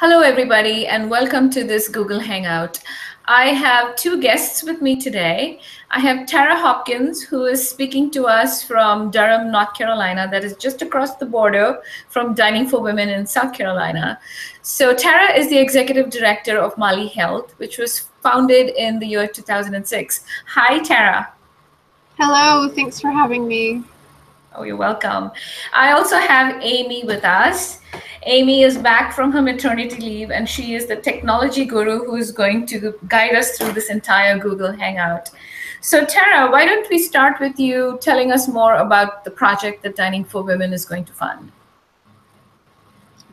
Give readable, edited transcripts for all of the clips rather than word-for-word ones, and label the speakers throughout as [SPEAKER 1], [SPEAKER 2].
[SPEAKER 1] Hello, everybody, and welcome to this Google Hangout. I have two guests with me today. I have Tara Hopkins, who is speaking to us from Durham, North Carolina, that is just across the border from Dining for Women in South Carolina. So Tara is the executive director of Mali Health, which was founded in the year 2006. Hi, Tara.
[SPEAKER 2] Hello, thanks for having me.
[SPEAKER 1] Oh, you're welcome. I also have Amy with us. Amy is back from her maternity leave, and she is the technology guru who is going to guide us through this entire Google Hangout. So Tara, why don't we start with you telling us more about the project that Dining for Women is going to fund?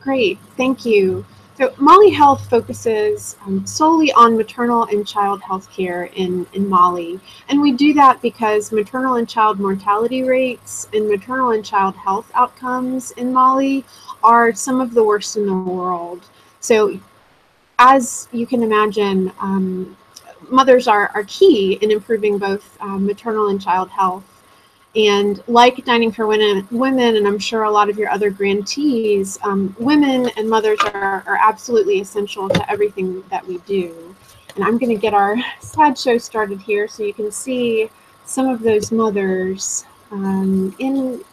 [SPEAKER 2] Great, thank you. So Mali Health focuses solely on maternal and child health care in Mali. And we do that because maternal and child mortality rates and maternal and child health outcomes in Mali are some of the worst in the world. So as you can imagine, mothers are key in improving both maternal and child health. And like Dining for Women, and I'm sure a lot of your other grantees, women and mothers are absolutely essential to everything that we do. And I'm going to get our slideshow started here so you can see some of those mothers in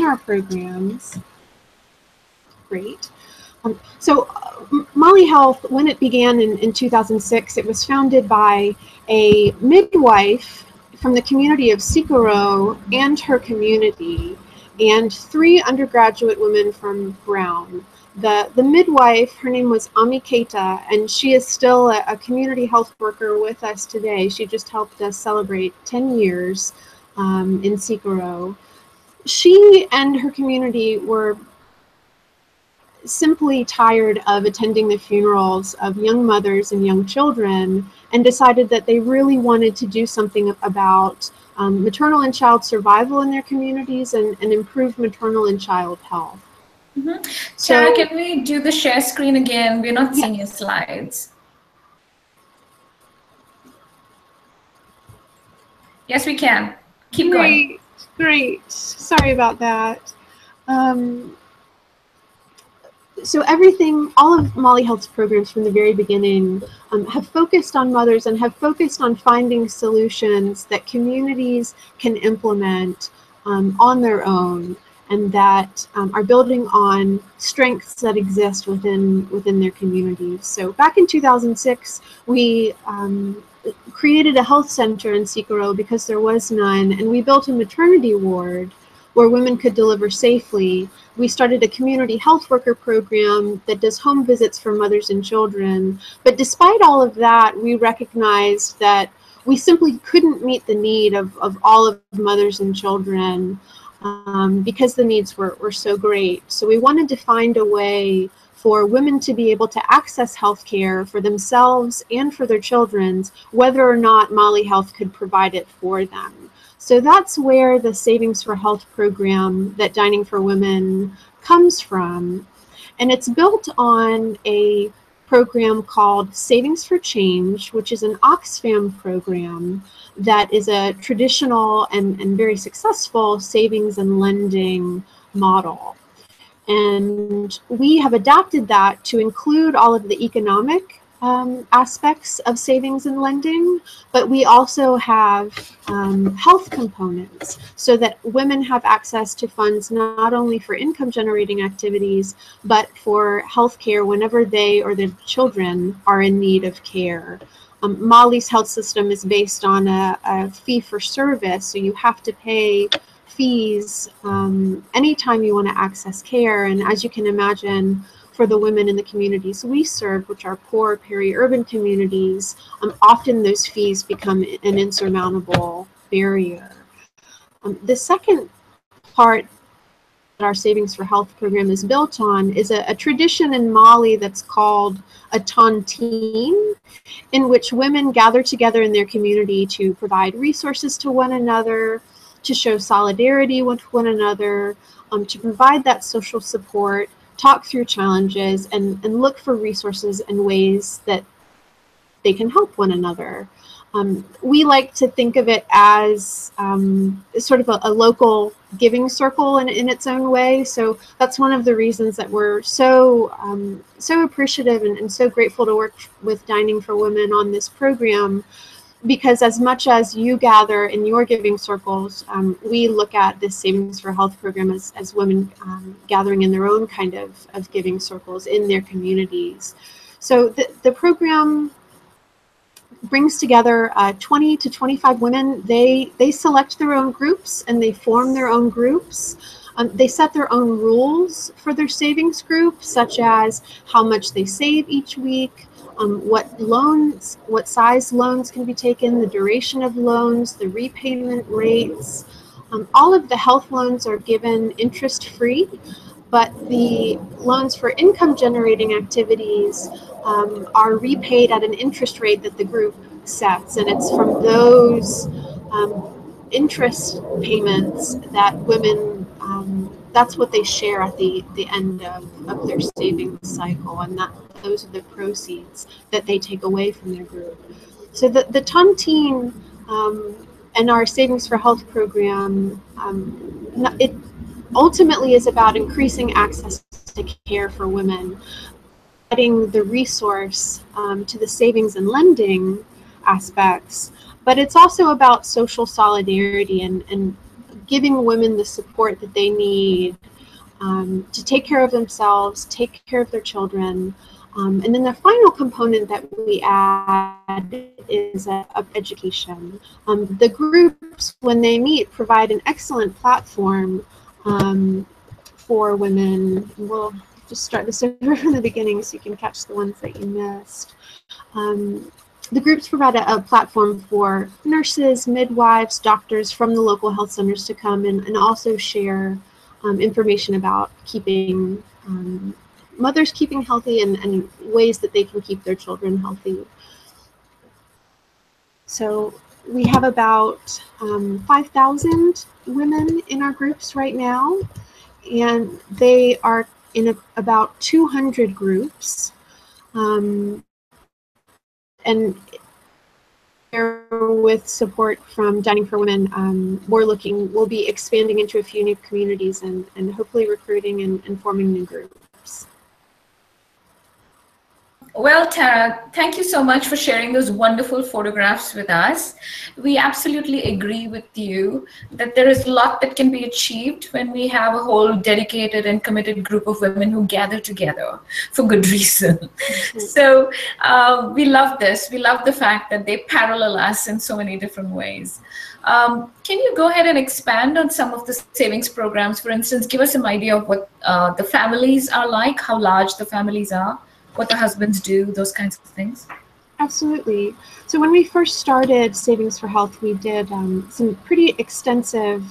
[SPEAKER 2] our programs. Great. So Mali Health, when it began in 2006, it was founded by a midwife from the community of Sikoro and her community, and 3 undergraduate women from Brown. The midwife, her name was Ami Keita, and she is still a community health worker with us today. She just helped us celebrate 10 years in Sikoro. She and her community were simply tired of attending the funerals of young mothers and young children, and decided that they really wanted to do something about maternal and child survival in their communities and improve maternal and child health.
[SPEAKER 1] Mm-hmm. Tara, can we do the share screen again? We're not seeing your slides. Yes, we can. Keep going.
[SPEAKER 2] Great. Sorry about that. So everything, all of Mali Health's programs from the very beginning have focused on mothers and have focused on finding solutions that communities can implement on their own, and that are building on strengths that exist within their communities. So back in 2006, we created a health center in Sikoro because there was none, and we built a maternity ward where women could deliver safely. We started a community health worker program that does home visits for mothers and children. But despite all of that, we recognized that we simply couldn't meet the need of all of mothers and children because the needs were so great. So we wanted to find a way for women to be able to access health care for themselves and for their children, whether or not Mali Health could provide it for them. So that's where the Savings for Health program that Dining for Women comes from. And it's built on a program called Savings for Change, which is an Oxfam program that is a traditional and very successful savings and lending model. And we have adapted that to include all of the economic aspects of savings and lending, but we also have health components so that women have access to funds not only for income generating activities, but for health care whenever they or their children are in need of care. Mali's health system is based on a fee for service, so you have to pay fees anytime you want to access care. And as you can imagine, for the women in the communities we serve, which are poor peri-urban communities, often those fees become an insurmountable barrier. The second part that our Savings for Health program is built on is a tradition in Mali that's called a tontine, in which women gather together in their community to provide resources to one another, to show solidarity with one another, to provide that social support, talk through challenges, and look for resources and ways that they can help one another. We like to think of it as sort of a local giving circle in its own way. So that's one of the reasons that we're so appreciative and so grateful to work with Dining for Women on this program, because as much as you gather in your giving circles, we look at this Savings for Health program as women gathering in their own kind of giving circles in their communities. So the program brings together 20 to 25 women. They select their own groups and they form their own groups. They set their own rules for their savings group, such as how much they save each week, what size loans can be taken, the duration of loans, the repayment rates. All of the health loans are given interest-free, but the loans for income generating activities are repaid at an interest rate that the group sets, and it's from those interest payments that women, that's what they share at the end of their savings cycle, and those are the proceeds that they take away from their group. So the Tontine and our Savings for Health program, it ultimately is about increasing access to care for women, adding the resource to the savings and lending aspects, but it's also about social solidarity and giving women the support that they need to take care of themselves, take care of their children. And then the final component that we add is education. The groups, when they meet, provide an excellent platform for women. We'll just start this over from the beginning so you can catch the ones that you missed. The groups provide a platform for nurses, midwives, doctors from the local health centers to come and also share information about keeping mothers keeping healthy and ways that they can keep their children healthy. So we have about 5,000 women in our groups right now, and they are in about 200 groups. And with support from Dining for Women, we'll be expanding into a few new communities and hopefully recruiting and forming new groups.
[SPEAKER 1] Well, Tara, thank you so much for sharing those wonderful photographs with us. We absolutely agree with you that there is a lot that can be achieved when we have a whole dedicated and committed group of women who gather together for good reason. So we love this. We love the fact that they parallel us in so many different ways. Can you go ahead and expand on some of the savings programs? For instance, give us some idea of what the families are like, how large the families are, what the husbands do, those kinds of things?
[SPEAKER 2] Absolutely. So when we first started Savings for Health, we did some pretty extensive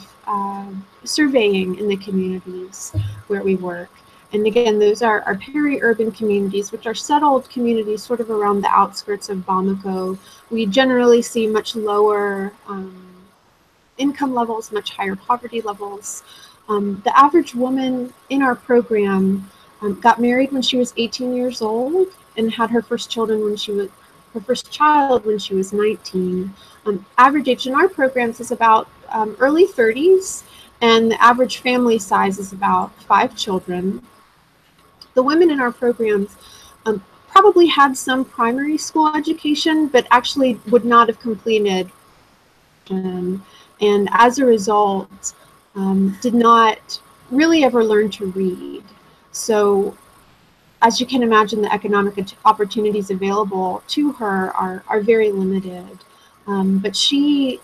[SPEAKER 2] surveying in the communities where we work. And again, those are peri-urban communities, which are settled communities sort of around the outskirts of Bamako. We generally see much lower income levels, much higher poverty levels. The average woman in our program got married when she was 18 years old and had her first child when she was 19. Average age in our programs is about early 30s, and the average family size is about 5 children. The women in our programs probably had some primary school education, but actually would not have completed, and as a result, did not really ever learn to read. So as you can imagine, the economic opportunities available to her are very limited. But she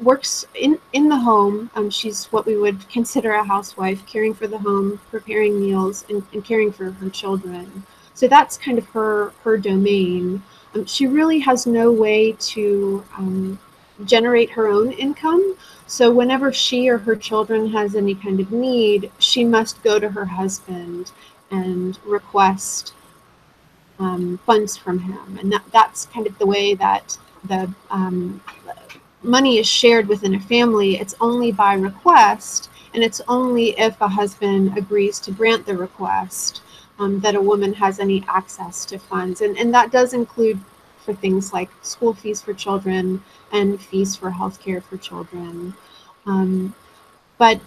[SPEAKER 2] works in the home. She's what we would consider a housewife, caring for the home, preparing meals, and caring for her children. So that's kind of her domain. She really has no way to generate her own income. So whenever she or her children has any kind of need, she must go to her husband and request funds from him. And that's kind of the way that the money is shared within a family. It's only by request, and it's only if a husband agrees to grant the request that a woman has any access to funds. And that does include for things like school fees for children and fees for healthcare for children. But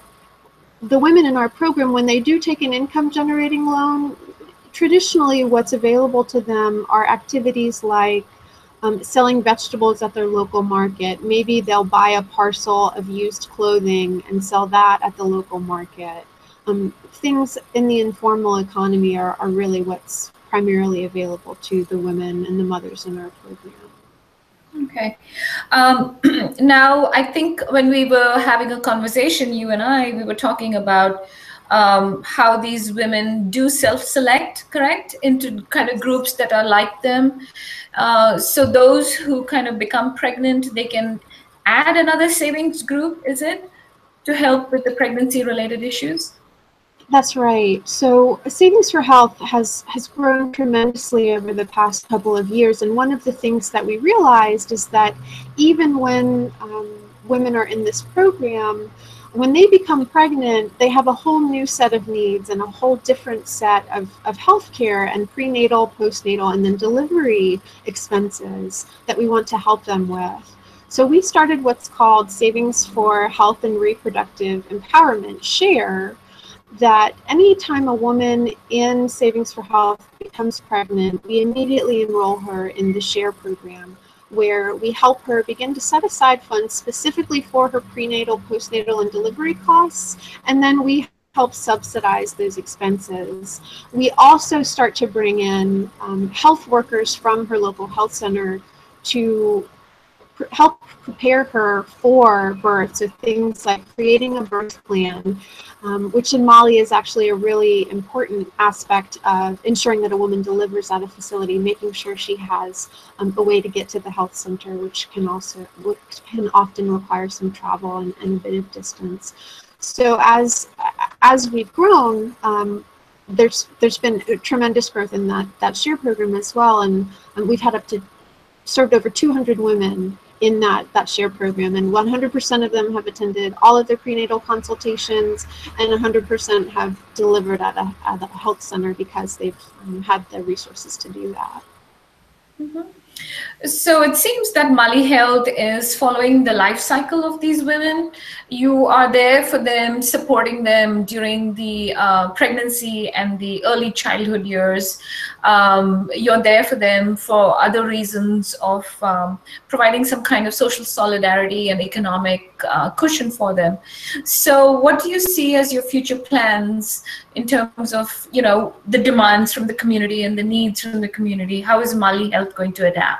[SPEAKER 2] the women in our program, when they do take an income generating loan, traditionally what's available to them are activities like selling vegetables at their local market. Maybe they'll buy a parcel of used clothing and sell that at the local market. Things in the informal economy are really what's primarily available to the women and the mothers in our program.
[SPEAKER 1] Okay. Now, I think when we were having a conversation, you and I, we were talking about how these women do self-select, correct, into kind of groups that are like them. So those who kind of become pregnant, they can add another savings group, is it, to help with the pregnancy-related issues?
[SPEAKER 2] That's right. So Savings for Health has grown tremendously over the past couple of years. And one of the things that we realized is that even when women are in this program, when they become pregnant, they have a whole new set of needs and a whole different set of health care and prenatal, postnatal, and then delivery expenses that we want to help them with. So we started what's called Savings for Health and Reproductive Empowerment, SHARE, that anytime a woman in Savings for Health becomes pregnant, we immediately enroll her in the SHARE program, where we help her begin to set aside funds specifically for her prenatal, postnatal, and delivery costs, and then we help subsidize those expenses. We also start to bring in health workers from her local health center to help prepare her for birth. So things like creating a birth plan, which in Mali is actually a really important aspect of ensuring that a woman delivers at a facility, making sure she has a way to get to the health center, which can often require some travel and a bit of distance. So as we've grown, there's been a tremendous growth in that SHARE program as well, and we've had served over 200 women in that SHARE program, and 100% of them have attended all of their prenatal consultations, and 100% have delivered at a health center because they've had the resources to do that.
[SPEAKER 1] Mm-hmm. So it seems that Mali Health is following the life cycle of these women. You are there for them, supporting them during the pregnancy and the early childhood years. You're there for them for other reasons of providing some kind of social solidarity and economic cushion for them. So what do you see as your future plans in terms of, you know, the demands from the community and the needs from the community? How is Mali Health going to adapt?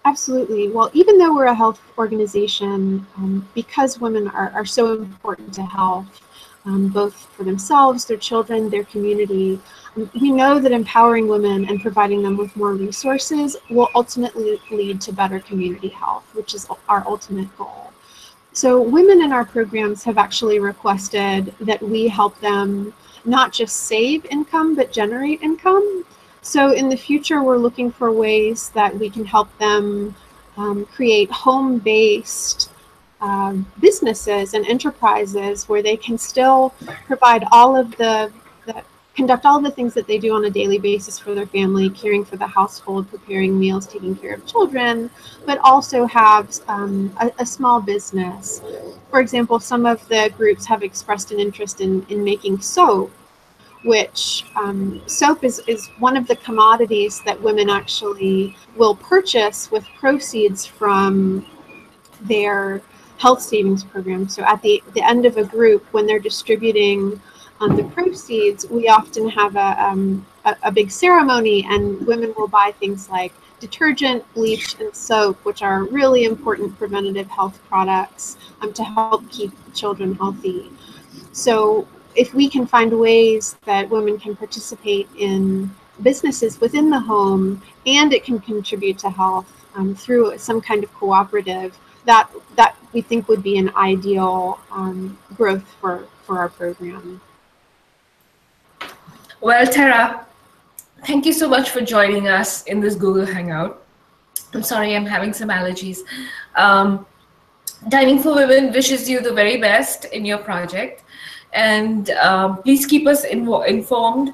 [SPEAKER 2] Absolutely. Well, even though we're a health organization, because women are so important to health, both for themselves, their children, their community, we know that empowering women and providing them with more resources will ultimately lead to better community health, which is our ultimate goal. So women in our programs have actually requested that we help them not just save income, but generate income. So in the future, we're looking for ways that we can help them create home-based businesses and enterprises where they can still provide all of conduct all of the things that they do on a daily basis for their family, caring for the household, preparing meals, taking care of children, but also have a small business. For example, some of the groups have expressed an interest in making soap, which soap is one of the commodities that women actually will purchase with proceeds from their health savings program. So at the end of a group, when they're distributing the proceeds, we often have a big ceremony, and women will buy things like detergent, bleach, and soap, which are really important preventative health products to help keep children healthy. So if we can find ways that women can participate in businesses within the home and it can contribute to health through some kind of cooperative, that we think would be an ideal growth for our program.
[SPEAKER 1] Well, Tara, thank you so much for joining us in this Google Hangout. I'm sorry, I'm having some allergies. Dining for Women wishes you the very best in your project. And please keep us involved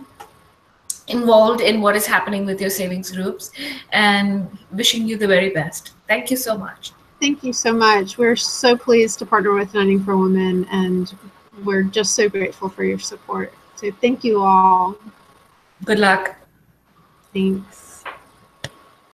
[SPEAKER 1] in what is happening with your savings groups, and wishing you the very best. Thank you so much.
[SPEAKER 2] Thank you so much. We're so pleased to partner with Uniting for Women, and we're just so grateful for your support. So thank you all.
[SPEAKER 1] Good luck.
[SPEAKER 2] Thanks.